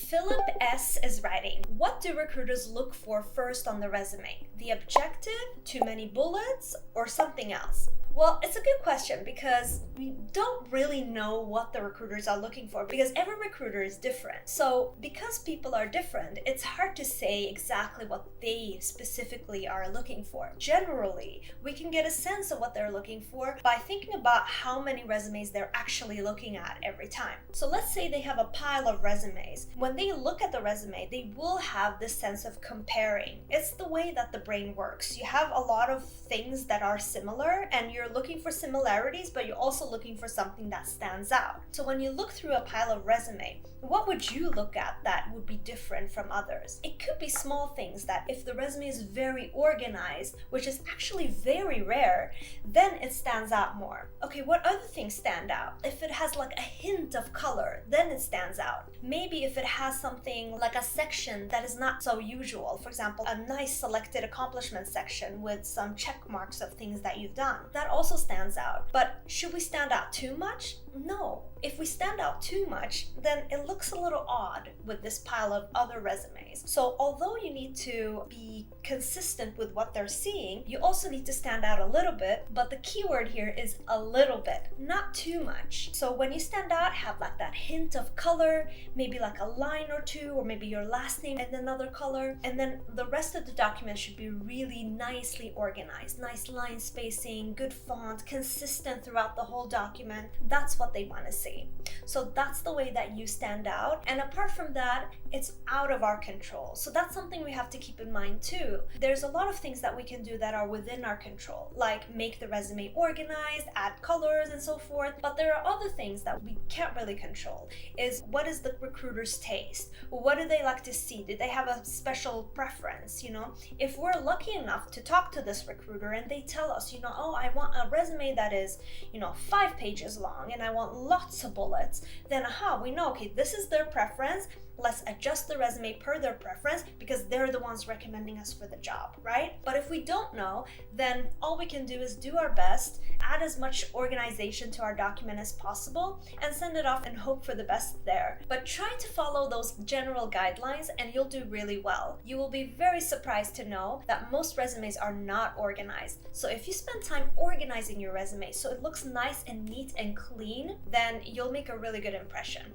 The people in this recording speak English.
Philip S. is writing, what do recruiters look for first on the resume? The objective, too many bullets, or something else? Well, it's a good question because we don't really know what the recruiters are looking for because every recruiter is different. So because people are different, it's hard to say exactly what they specifically are looking for. Generally, we can get a sense of what they're looking for by thinking about how many resumes they're actually looking at every time. So let's say they have a pile of resumes. When they look at the resume, they will have this sense of comparing. It's the way that the brain works. You have a lot of things that are similar and you're looking for similarities, but you're also looking for something that stands out. So when you look through a pile of resume, what would you look at that would be different from others? It could be small things that if the resume is very organized, which is actually very rare, then it stands out more. Okay, what other things stand out? If it has like a hint of color, then it stands out. Maybe if it has something like a section that is not so usual, for example, a nice selected accomplishment section with some check marks of things that you've done, that also stands out. But should we stand out too much? No. If we stand out too much, then it looks a little odd with this pile of other resumes. So although you need to be consistent with what they're seeing, you also need to stand out a little bit, but the key word here is a little bit, not too much. So when you stand out, have like that hint of color, maybe like a line or two, or maybe your last name and another color, and then the rest of the document should be really nicely organized, nice line spacing, good font, consistent throughout the whole document. That's what they want to see. So that's the way that you stand out. And apart from that, it's out of our control. So that's something we have to keep in mind too. There's a lot of things that we can do that are within our control, like make the resume organized, add colors and so forth. But there are other things that we can't really control. Is what is the recruiter's taste? What do they like to see? Do they have a special preference? If we're lucky enough to talk to this recruiter and they tell us, oh, I want a resume that is, 5 pages long and I want lots of bullets, then we know, okay, this is their preference. Let's adjust the resume per their preference because they're the ones recommending us for the job, right? But if we don't know, then all we can do is do our best, add as much organization to our document as possible, and send it off and hope for the best there. But try to follow those general guidelines and you'll do really well. You will be very surprised to know that most resumes are not organized. So if you spend time organizing your resume so it looks nice and neat and clean, then you'll make a really good impression.